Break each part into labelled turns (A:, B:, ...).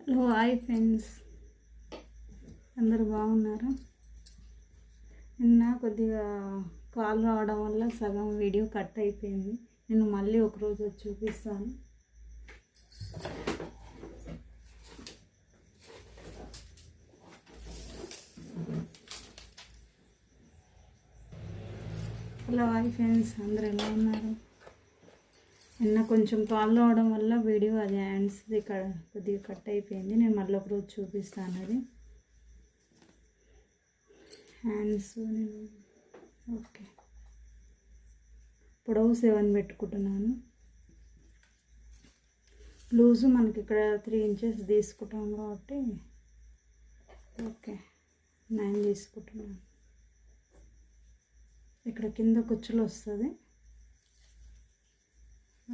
A: Hello hi friends, అందరూ బాగున్నారా? నిన్న కొద్దిగా కాల్ రావడం వల్ల సగం వీడియో కట్ అయిపోయింది. నేను మళ్ళీ ఒకరోజు చూపిస్తాను. హలో హాయ్ ఫ్రెండ్స్, అందరూ ఎలా ఉన్నారు? నిన్న కొంచెం కాల్ రావడం వల్ల వీడియో అది హ్యాండ్స్ది కొద్దిగా కట్ అయిపోయింది. నేను మళ్ళీ ఒకరోజు చూపిస్తాను. అది హ్యాండ్స్ నేను ఓకే పొడవు 7 పెట్టుకుంటున్నాను. లూజు మనకి ఇక్కడ 3 ఇంచెస్ తీసుకుంటాం కాబట్టి ఓకే 9 తీసుకుంటున్నాను. ఇక్కడ కింద కుచ్చులు వస్తుంది.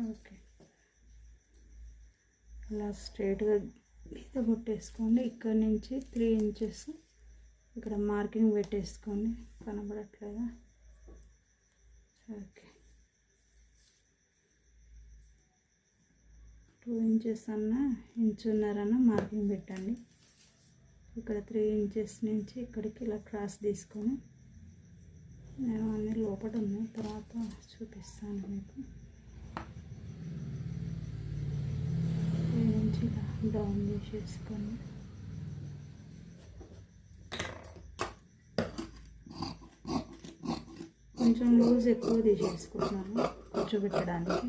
A: ఓకే ఇలా స్ట్రైట్గా గీత కొట్టేసుకోండి. ఇక్కడ నుంచి 3 ఇంచెస్ ఇక్కడ మార్కింగ్ పెట్టేసుకోండి. కనబడట్లేదా? ఓకే 2 ఇంచెస్ అన్నా ఇంచున్నరన్న మార్కింగ్ పెట్టండి. ఇక్కడ 3 ఇంచెస్ నుంచి ఇక్కడికి ఇలా క్రాస్ తీసుకొని నేను అన్నీ లోపల ఉన్నాయి, తర్వాత చూపిస్తాను మీకు. నుంచి ఇలా డౌన్ చేసేసుకొని కొంచెం లూజ్ ఎక్కువ తీసేసుకుంటున్నాను కూర్చోబెట్టడానికి.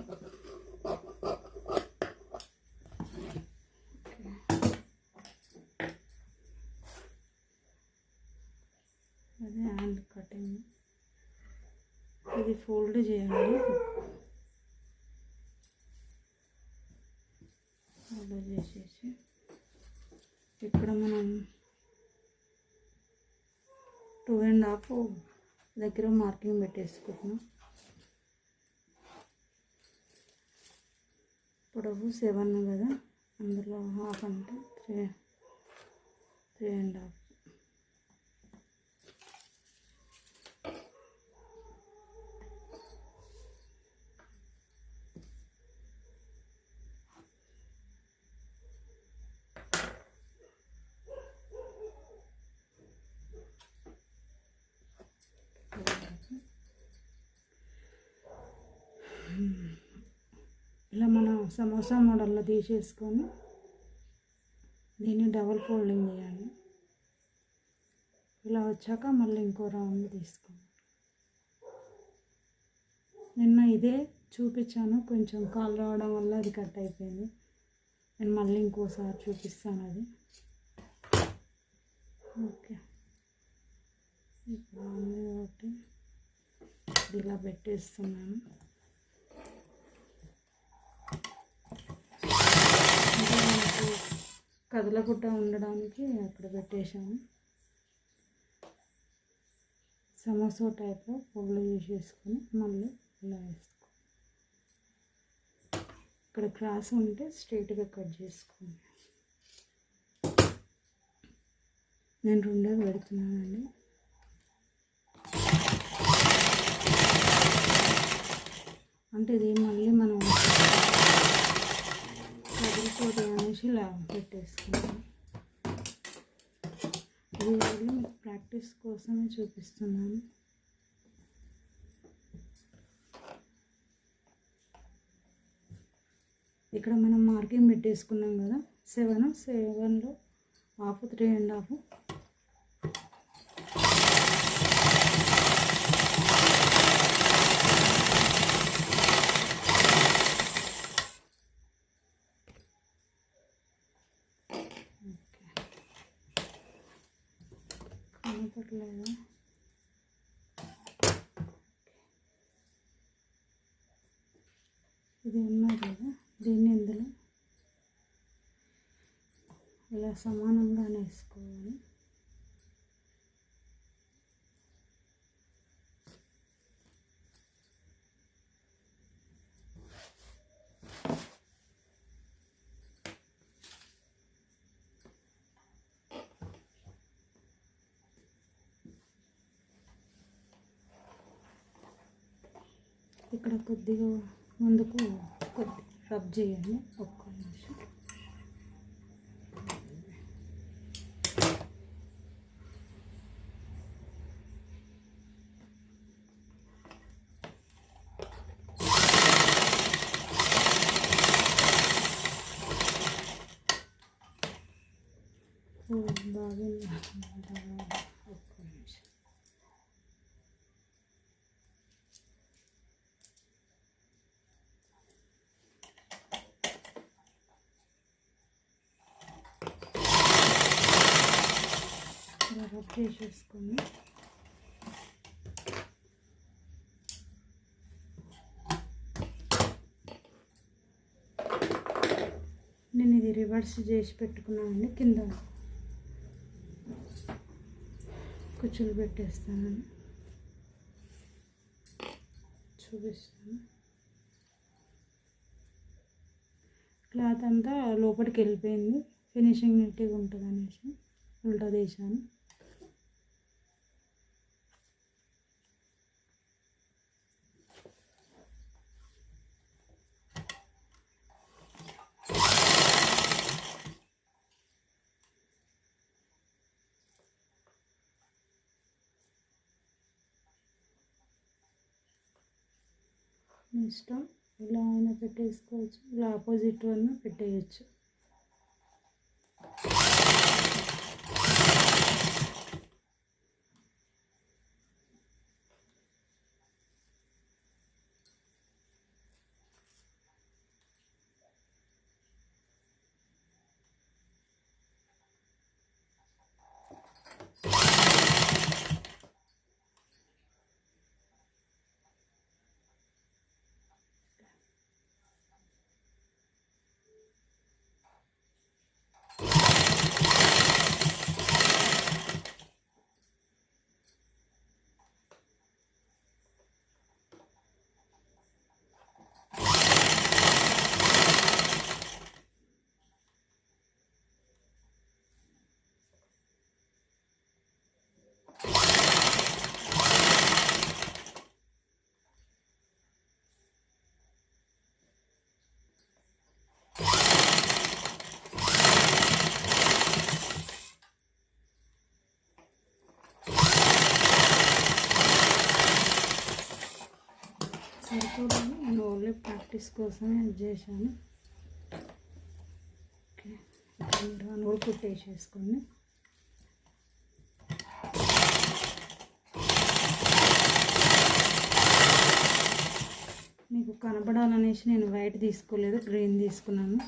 A: అదే హ్యాండ్ కటింగ్. ఇది ఫోల్డ్ చేయండి. ఫోల్డ్ చేసేసి ఇక్కడ మనం 2.5 దగ్గర మార్కింగ్ పెట్టేసుకుంటున్నాం. పొడవు 7 కదా, అందులో హాఫ్ అంటే 3.5. ఇలా మనం సమోసా మోడల్లో తీసేసుకొని దీన్ని డబుల్ ఫోల్డింగ్ చేయాలి. ఇలా వచ్చాక మళ్ళీ ఇంకో రౌండ్ తీసుకోండి. నిన్న ఇదే చూపించాను, కొంచెం కాల్ రావడం వల్ల అది కట్ అయిపోయింది. నేను మళ్ళీ ఇంకోసారి చూపిస్తాను అది. ఓకే ఇప్పుడు ఉంది కాబట్టి ఇలా పెట్టేస్తున్నాను. కదలకుండా ఉండడానికి అక్కడ పెట్టేశాను. సమోసా టైప్లో ఫోల్డ్ చేసేసుకొని మళ్ళీ ఇలా వేసుకో. ఇక్కడ క్రాస్ ఉంటే స్ట్రైట్గా కట్ చేసుకోండి. నేను 2 పెడుతున్నానండి. అంటే ఇది మళ్ళీ మనం కదిలిపోతే అనేసి ఇలా పెట్టేసుకున్నాం. ఇది మీకు ప్రాక్టీస్ కోసమే చూపిస్తున్నాను. ఇక్కడ మనం మార్కింగ్ పెట్టేసుకున్నాం కదా, 7లో హాఫ్ 3.5. కనపడలేదా? ఇది ఉన్నది కదా, దీన్ని ఇందులో ఇలా సమానంగానే వేసుకోవాలి. ఇక్కడ కొద్దిగా ముందుకు కొద్ది రబ్ చేయండి. ఒక్క నిమిషం. బాగా ఒక్క నిమిషం. రబ్ చేసేసుకొని నేను ఇది రివర్స్ చేసి పెట్టుకున్నానండి. కింద కుచ్చులు పెట్టేస్తానని చూపిస్తాను. క్లాత్ అంతా లోపలికి వెళ్ళిపోయింది, ఫినిషింగ్ నీట్గా ఉంటుంది అనేసి ఉల్టా తీసాను. మీ ఇష్టం, ఇలా అయినా పెట్టేసుకోవచ్చు, ఇలా ఆపోజిట్ అన్న పెట్టేయచ్చు. సరిపోతుంది, నేను ఓన్లీ ప్రాక్టీస్ కోసమే అది చేశాను. ఓకే, మీరు అనుగుడు కుట్టేసేసుకోండి. మీకు కనపడాలనేసి నేను వైట్ తీసుకోలేదు, గ్రీన్ తీసుకున్నాను.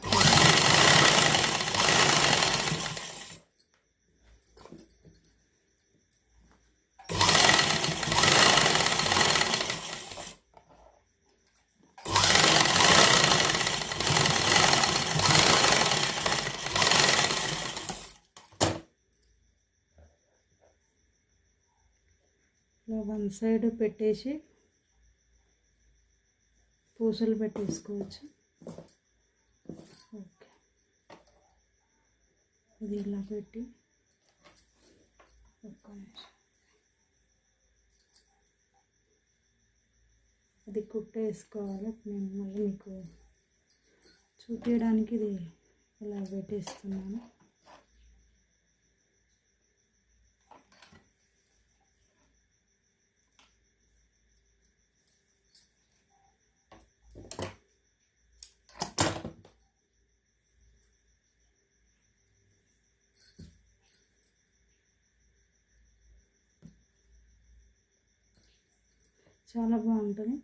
A: వన్ సైడ్ పెట్టేసి పూసలు పెట్టేసుకోవచ్చు. ఓకే, ఇది ఇలా పెట్టి ఒక్క నిమిషం అది కుట్టేసుకోవాలి. నేను మళ్ళీ మీకు చూపించడానికి ఇది ఇలా పెట్టేస్తున్నాను. చాలా బాగుంటుంది,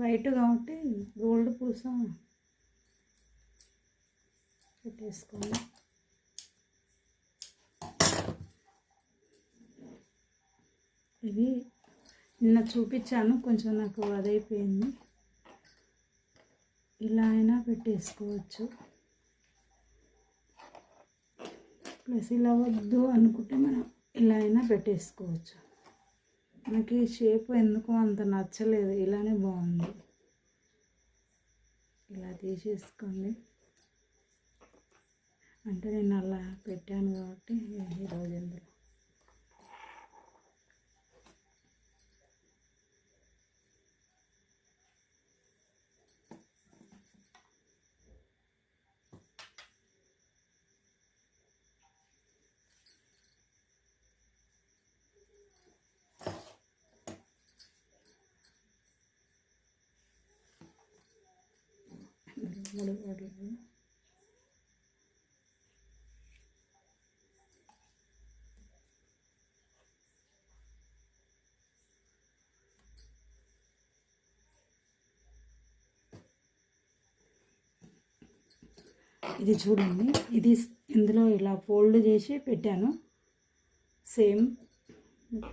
A: వైట్ కాబట్టి గోల్డ్ పూస పెట్టేసుకోండి. ఇవి నిన్న చూపించాను, కొంచెం నాకు అదైపోయింది. ఇలా అయినా పెట్టేసుకోవచ్చు, ప్లస్ ఇలా వద్దు అనుకుంటే మనం ఇలా అయినా పెట్టేసుకోవచ్చు. నాకు ఈ షేప్ ఎందుకో అంత నచ్చలేదు, ఇలానే బాగుంది. ఇలా తీసేసుకోండి, అంటే నేను అలా పెట్టాను కాబట్టి ఈరోజు ఇందులో మూడు వడలు ఇది చూడండి, ఇది ఇందులో ఇలా ఫోల్డ్ చేసి పెట్టాను. సేమ్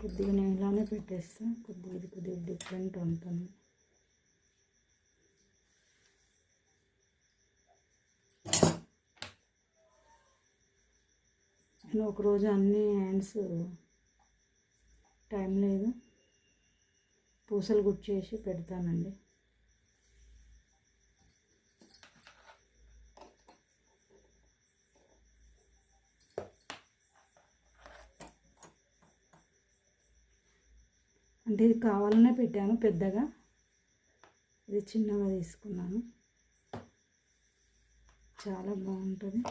A: కొద్దిగా నేను ఇలానే పెట్టేస్తాను. కొద్దిగా డిఫరెంట్ ఉంటుంది. నేను ఒకరోజు అన్ని హ్యాండ్స్ టైం లేదు, పూసలు గుచ్చేసి పెడతానండి. అంటే ఇది కావాలనే పెట్టాను పెద్దగా, ఇది చిన్నగా తీసుకున్నాను. చాలా బాగుంటుంది.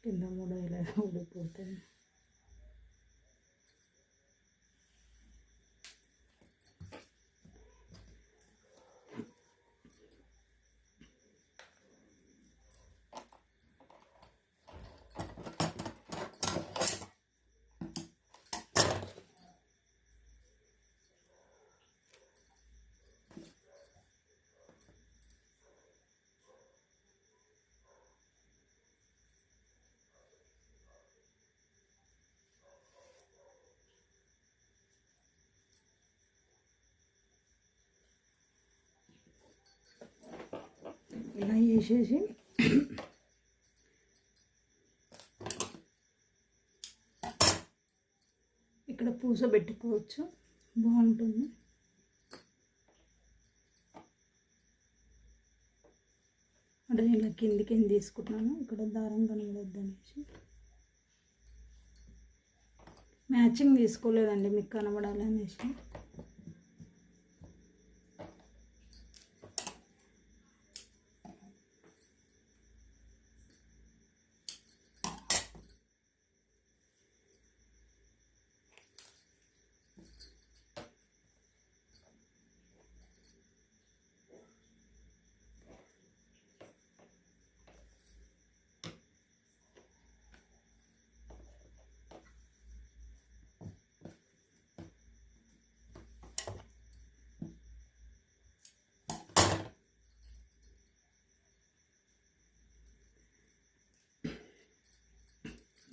A: కింద కూడా ఇలా ఊడిపోతుంది. ఇలా వేసేసి ఇక్కడ పూస పెట్టుకోవచ్చు, బాగుంటుంది. అంటే నేను కిందికి తీసుకుంటున్నాను, ఇక్కడ దారం కనబడద్దు అనేసి. మ్యాచింగ్ తీసుకోలేదండి, మీకు కనబడాలి అనేసి.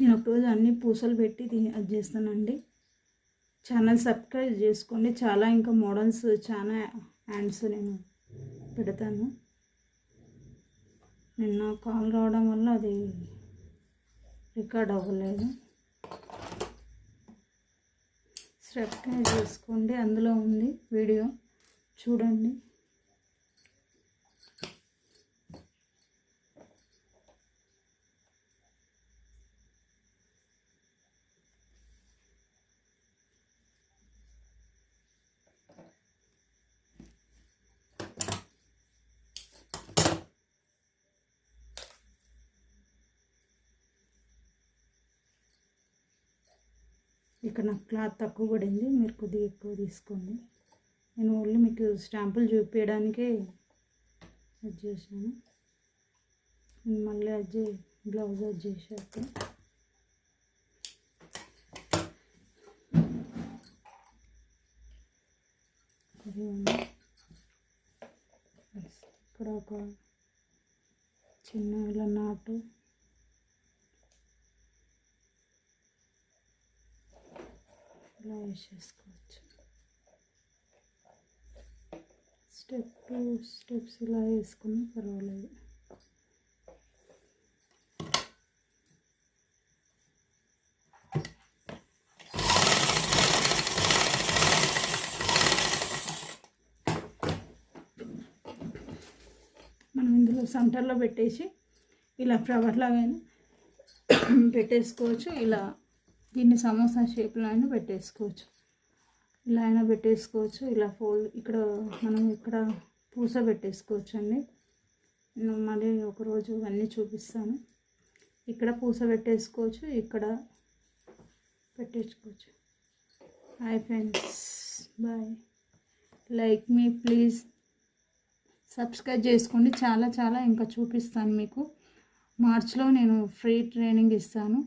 A: నేను ఒకరోజు అన్ని పూసలు పెట్టి అది చేస్తానండి. ఛానల్ సబ్స్క్రైబ్ చేసుకోండి. చాలా ఇంకా మోడల్స్, చాలా హ్యాండ్స్ నేను పెడతాను. నిన్న కాల్ రావడం వల్ల అది రికార్డ్ అవ్వలేదు. సబ్స్క్రైబ్ చేసుకోండి, అందులో ఉంది వీడియో చూడండి. ఇక్కడ నాకు క్లాత్ తక్కువ పడింది, మీరు కొద్దిగా ఎక్కువ తీసుకోండి. నేను ఓన్లీ మీకు స్టాంపులు చూపించడానికే అది చేశాను. నేను మళ్ళీ అది బ్లౌజ్ అది చేశాక ఇక్కడ ఒక చిన్న ఇలా నాటు ఇలా వేసేసుకోవచ్చు. స్టెప్స్ ఇలా వేసుకున్నా పర్వాలేదు. మనం ఇందులో సెంటర్లో పెట్టేసి ఇలా ఫ్లవర్ లాగా పెట్టేసుకోవచ్చు. ఇలా దీన్ని సమోసా షేప్లో అయినా పెట్టేసుకోవచ్చు, ఇలా అయినా పెట్టేసుకోవచ్చు. ఇలా ఫోల్డ్ ఇక్కడ మనం ఇక్కడ పూస పెట్టేసుకోవచ్చు అండి. నేను మళ్ళీ ఒకరోజు అన్నీ చూపిస్తాను. ఇక్కడ పూస పెట్టేసుకోవచ్చు, ఇక్కడ పెట్టేసుకోవచ్చు. Hi friends, bye. Like me please, subscribe చేసుకోండి. చాలా ఇంకా చూపిస్తాను మీకు. మార్చ్లో నేను ఫ్రీ ట్రైనింగ్ ఇస్తాను.